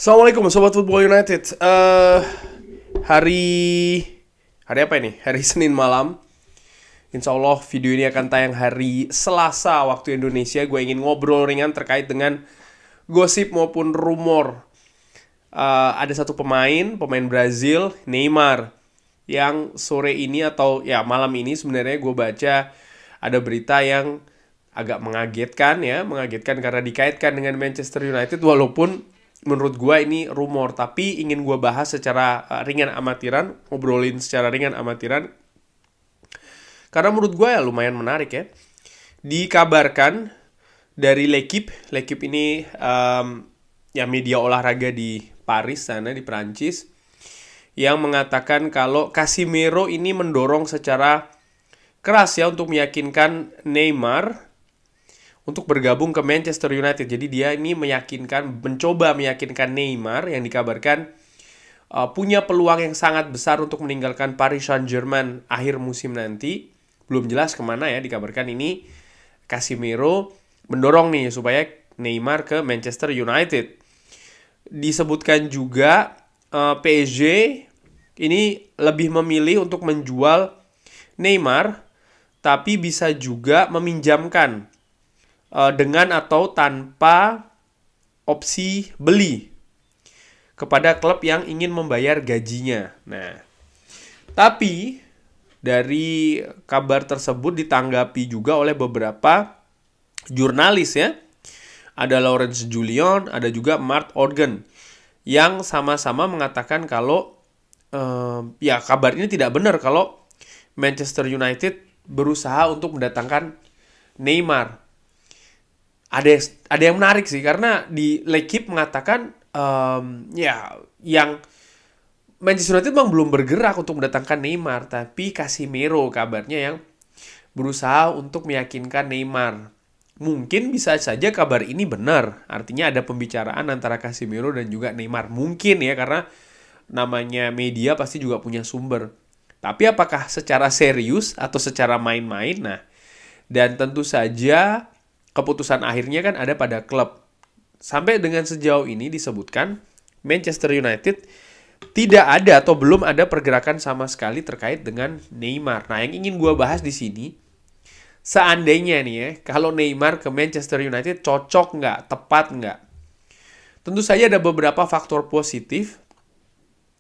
Assalamualaikum Sobat Football United. Hari hari apa ini? Hari Senin malam. Insya Allah video ini akan tayang hari Selasa waktu Indonesia. Gue ingin ngobrol ringan terkait dengan gosip maupun rumor. Ada satu pemain Brazil, Neymar, yang sore ini atau ya malam ini sebenarnya gue baca ada berita yang agak mengagetkan karena dikaitkan dengan Manchester United, walaupun menurut gue ini rumor, tapi ingin gue bahas secara ringan amatiran, ngobrolin secara ringan amatiran, karena menurut gue ya lumayan menarik ya. Dikabarkan dari L'Equipe ini ya media olahraga di Paris sana di Prancis, yang mengatakan kalau Casemiro ini mendorong secara keras ya untuk meyakinkan Neymar untuk bergabung ke Manchester United. Jadi dia ini mencoba meyakinkan Neymar yang dikabarkan punya peluang yang sangat besar untuk meninggalkan Paris Saint-Germain akhir musim nanti. Belum jelas kemana ya, dikabarkan ini Casemiro mendorong nih supaya Neymar ke Manchester United. Disebutkan juga PSG ini lebih memilih untuk menjual Neymar, tapi bisa juga meminjamkan dengan atau tanpa opsi beli kepada klub yang ingin membayar gajinya. Nah, tapi dari kabar tersebut ditanggapi juga oleh beberapa jurnalis ya. Ada Lawrence Julian, ada juga Mark Organ, yang sama-sama mengatakan kalau ya kabar ini tidak benar kalau Manchester United berusaha untuk mendatangkan Neymar. Ada yang menarik sih, karena di L'Equipe mengatakan ya yang Manchester United memang belum bergerak untuk mendatangkan Neymar, tapi Casemiro kabarnya yang berusaha untuk meyakinkan Neymar. Mungkin bisa saja kabar ini benar, artinya ada pembicaraan antara Casemiro dan juga Neymar. Mungkin ya, karena namanya media pasti juga punya sumber. Tapi apakah secara serius atau secara main-main? Nah, dan tentu saja keputusan akhirnya kan ada pada klub. Sampai dengan sejauh ini disebutkan Manchester United tidak ada atau belum ada pergerakan sama sekali terkait dengan Neymar. Nah, yang ingin gue bahas di sini, seandainya nih ya, kalau Neymar ke Manchester United cocok nggak, tepat nggak? Tentu saja ada beberapa faktor positif.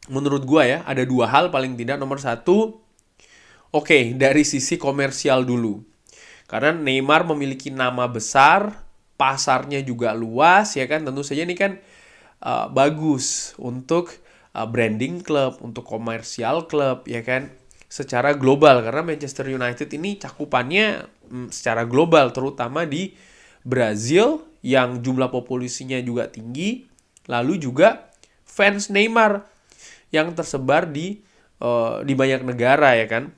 Menurut gue ya, ada dua hal paling tidak. Nomor satu, oke, dari sisi komersial dulu. Karena Neymar memiliki nama besar, pasarnya juga luas ya kan. Tentu saja ini kan bagus untuk branding klub, untuk komersial klub ya kan, secara global. Karena Manchester United ini cakupannya secara global, terutama di Brazil yang jumlah populasinya juga tinggi. Lalu juga fans Neymar yang tersebar di banyak negara ya kan.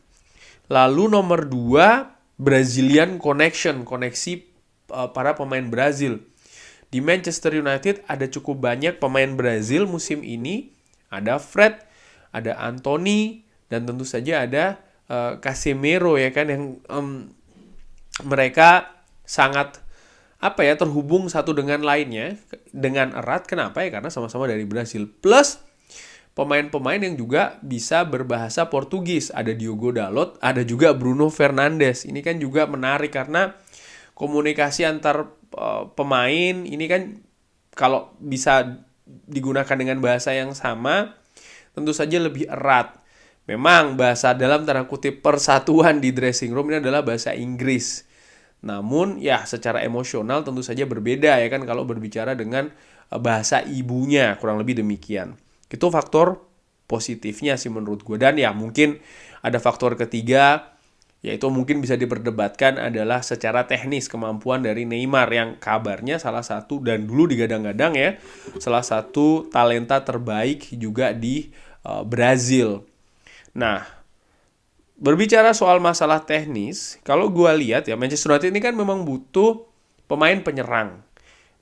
Lalu nomor dua, Brazilian connection, koneksi para pemain Brazil. Di Manchester United ada cukup banyak pemain Brazil musim ini. Ada Fred, ada Anthony, dan tentu saja ada Casemiro ya kan, yang mereka sangat terhubung satu dengan lainnya dengan erat. Kenapa ya? Karena sama-sama dari Brazil. Plus pemain-pemain yang juga bisa berbahasa Portugis. Ada Diogo Dalot, ada juga Bruno Fernandes. Ini kan juga menarik karena komunikasi antar pemain ini kan kalau bisa digunakan dengan bahasa yang sama, tentu saja lebih erat. Memang bahasa dalam tanda kutip persatuan di dressing room ini adalah bahasa Inggris. Namun ya secara emosional tentu saja berbeda ya kan kalau berbicara dengan bahasa ibunya, kurang lebih demikian. Itu faktor positifnya sih menurut gue. Dan ya mungkin ada faktor ketiga, yaitu mungkin bisa diperdebatkan adalah secara teknis kemampuan dari Neymar, yang kabarnya salah satu, dan dulu digadang-gadang ya, salah satu talenta terbaik juga di Brazil. Nah, berbicara soal masalah teknis, kalau gue lihat ya, Manchester United ini kan memang butuh pemain penyerang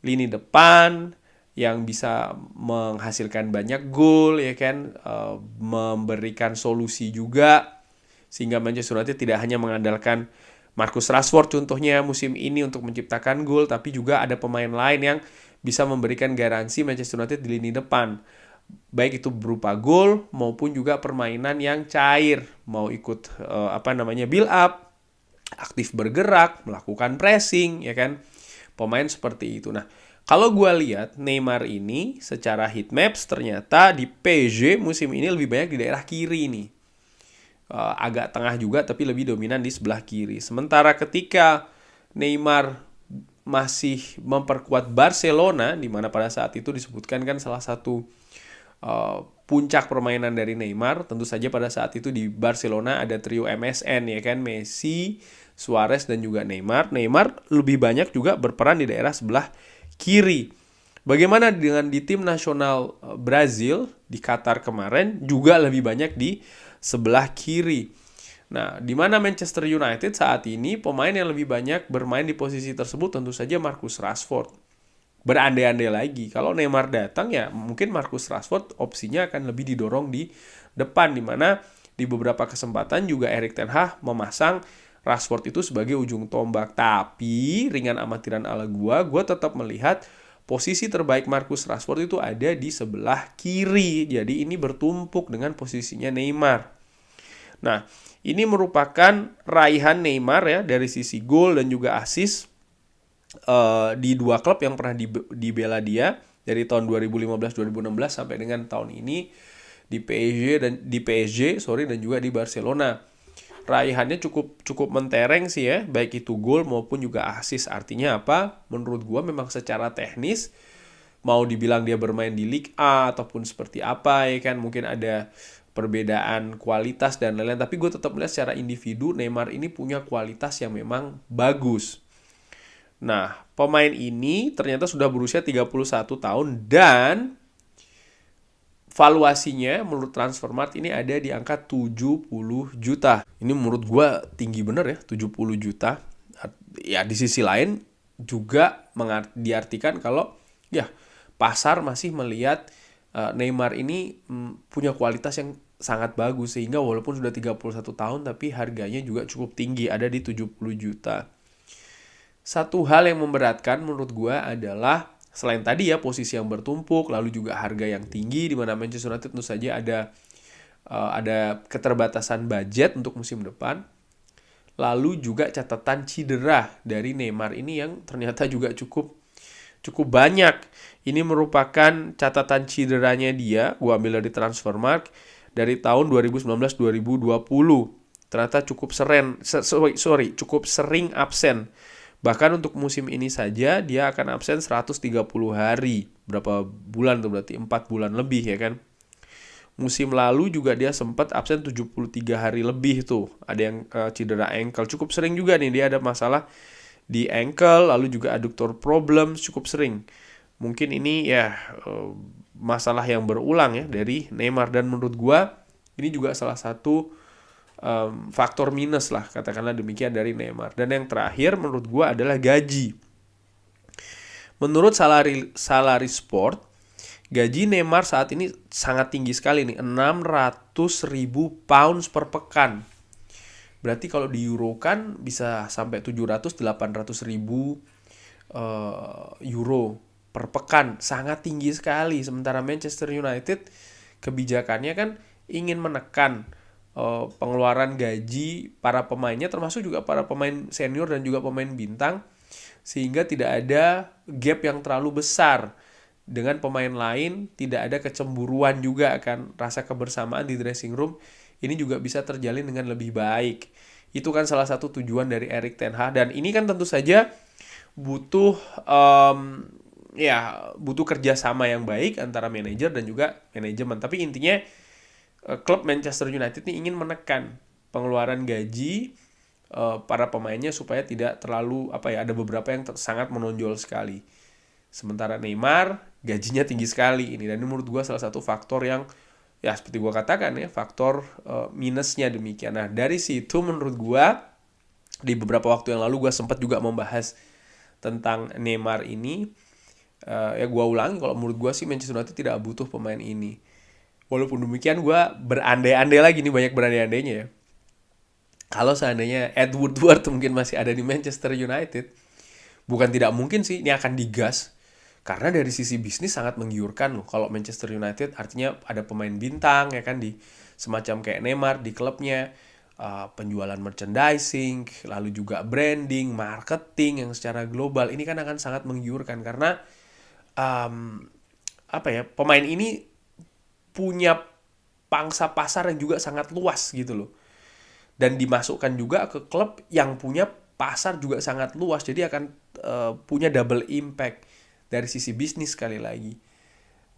lini depan yang bisa menghasilkan banyak gol ya kan, memberikan solusi juga, sehingga Manchester United tidak hanya mengandalkan Marcus Rashford contohnya musim ini untuk menciptakan gol, tapi juga ada pemain lain yang bisa memberikan garansi Manchester United di lini depan. Baik itu berupa gol maupun juga permainan yang cair, mau ikut build up, aktif bergerak, melakukan pressing, ya kan? Pemain seperti itu. Nah, kalau gue lihat Neymar ini secara heat maps ternyata di PSG musim ini lebih banyak di daerah kiri nih. Agak tengah juga tapi lebih dominan di sebelah kiri. Sementara ketika Neymar masih memperkuat Barcelona, di mana pada saat itu disebutkan kan salah satu puncak permainan dari Neymar, tentu saja pada saat itu di Barcelona ada trio MSN, ya kan, Messi, Suarez dan juga Neymar. Neymar lebih banyak juga berperan di daerah sebelah kiri. Bagaimana dengan di tim nasional Brazil di Qatar kemarin juga lebih banyak di sebelah kiri. Nah, di mana Manchester United saat ini pemain yang lebih banyak bermain di posisi tersebut tentu saja Marcus Rashford. Berandai-andai lagi, kalau Neymar datang ya mungkin Marcus Rashford opsinya akan lebih didorong di depan, di mana di beberapa kesempatan juga Erik ten Hag memasang Rashford itu sebagai ujung tombak. Tapi ringan amatiran ala gue tetap melihat posisi terbaik Marcus Rashford itu ada di sebelah kiri. Jadi ini bertumpuk dengan posisinya Neymar. Nah, ini merupakan raihan Neymar ya dari sisi gol dan juga assist di dua klub yang pernah dibela dia dari tahun 2015-2016 sampai dengan tahun ini di PSG dan juga di Barcelona. Raihannya cukup mentereng sih ya, baik itu gol maupun juga assist. Artinya apa? Menurut gua memang secara teknis mau dibilang dia bermain di Liga A ataupun seperti apa ya kan, mungkin ada perbedaan kualitas dan lain-lain, tapi gue tetap melihat secara individu Neymar ini punya kualitas yang memang bagus. Nah, pemain ini ternyata sudah berusia 31 tahun dan valuasinya menurut Transfermarkt ini ada di angka 70 juta. Ini menurut gue tinggi bener ya, 70 juta. Ya di sisi lain juga diartikan kalau ya pasar masih melihat Neymar ini punya kualitas yang sangat bagus, sehingga walaupun sudah 31 tahun tapi harganya juga cukup tinggi, ada di 70 juta. Satu hal yang memberatkan menurut gue adalah selain tadi ya posisi yang bertumpuk, lalu juga harga yang tinggi, di mana Manchester United tentu saja ada keterbatasan budget untuk musim depan. Lalu juga catatan cedera dari Neymar ini yang ternyata juga cukup banyak. Ini merupakan catatan cederanya dia, gue ambil dari Transfermarkt, dari tahun 2019-2020. Ternyata cukup sering absen. Bahkan untuk musim ini saja dia akan absen 130 hari. Berapa bulan tuh berarti? 4 bulan lebih ya kan. Musim lalu juga dia sempat absen 73 hari lebih tuh. Ada yang cedera ankle. Cukup sering juga nih dia ada masalah di ankle, lalu juga adductor problem, cukup sering. Mungkin ini ya masalah yang berulang ya dari Neymar, dan menurut gua ini juga salah satu faktor minus lah, katakanlah demikian, dari Neymar. Dan yang terakhir menurut gua adalah gaji. Menurut Salary Sport, gaji Neymar saat ini sangat tinggi sekali nih, 600.000 pounds per pekan. Berarti kalau di euro kan bisa sampai 700-800 ribu euro per pekan. Sangat tinggi sekali. Sementara Manchester United kebijakannya kan ingin menekan pengeluaran gaji para pemainnya, termasuk juga para pemain senior dan juga pemain bintang, sehingga tidak ada gap yang terlalu besar dengan pemain lain, tidak ada kecemburuan juga, akan rasa kebersamaan di dressing room ini juga bisa terjalin dengan lebih baik. Itu kan salah satu tujuan dari Erik ten Hag, dan ini kan tentu saja butuh butuh kerjasama yang baik antara manajer dan juga manajemen. Tapi intinya klub Manchester United ini ingin menekan pengeluaran gaji para pemainnya supaya tidak terlalu ada beberapa yang sangat menonjol sekali. Sementara Neymar gajinya tinggi sekali ini, dan ini menurut gue salah satu faktor yang ya seperti gue katakan ya, faktor minusnya demikian. Nah dari situ menurut gue di beberapa waktu yang lalu gue sempat juga membahas tentang Neymar ini. Ya gue ulangi, kalau menurut gue sih Manchester United tidak butuh pemain ini. Walaupun demikian gue berandai-andai lagi nih, banyak berandai-andainya ya. Kalau seandainya Ed Woodward mungkin masih ada di Manchester United, bukan tidak mungkin sih ini akan digas. Karena dari sisi bisnis sangat menggiurkan loh. Kalau Manchester United artinya ada pemain bintang ya kan, di semacam kayak Neymar di klubnya, penjualan merchandising, lalu juga branding, marketing yang secara global ini kan akan sangat menggiurkan karena um, apa ya, pemain ini punya pangsa pasar yang juga sangat luas gitu loh, dan dimasukkan juga ke klub yang punya pasar juga sangat luas, jadi akan punya double impact dari sisi bisnis sekali lagi.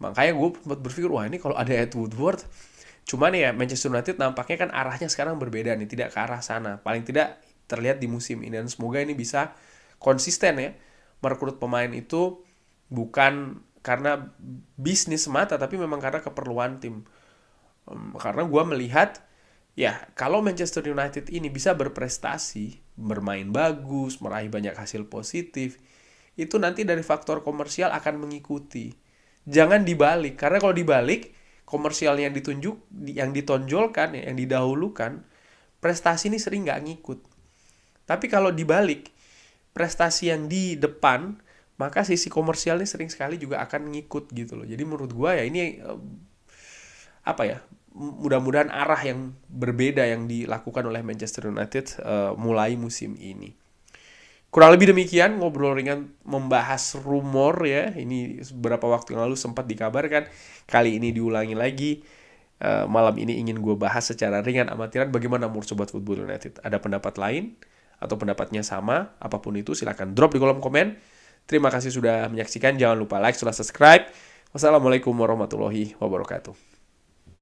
Makanya gue sempat berpikir, wah ini kalau ada Ed Woodward, cuman ya Manchester United nampaknya kan arahnya sekarang berbeda nih, tidak ke arah sana, paling tidak terlihat di musim ini, dan semoga ini bisa konsisten ya merekrut pemain itu bukan karena bisnis semata, tapi memang karena keperluan tim. Karena gue melihat ya kalau Manchester United ini bisa berprestasi, bermain bagus, meraih banyak hasil positif, itu nanti dari faktor komersial akan mengikuti. Jangan dibalik, karena kalau dibalik, komersial yang ditunjuk, yang ditonjolkan, yang didahulukan, prestasi ini sering nggak ngikut. Tapi kalau dibalik, prestasi yang di depan, maka sisi komersialnya sering sekali juga akan ngikut gitu loh. Jadi menurut gue ya ini apa ya, mudah-mudahan arah yang berbeda yang dilakukan oleh Manchester United mulai musim ini. Kurang lebih demikian ngobrol ringan membahas rumor ya. Ini beberapa waktu yang lalu sempat dikabarkan, kali ini diulangi lagi. Malam ini ingin gue bahas secara ringan amatiran bagaimana menurut Sobat Football United. Ada pendapat lain atau pendapatnya sama, apapun itu silahkan drop di kolom komen. Terima kasih sudah menyaksikan, jangan lupa like, subscribe. Wassalamualaikum warahmatullahi wabarakatuh.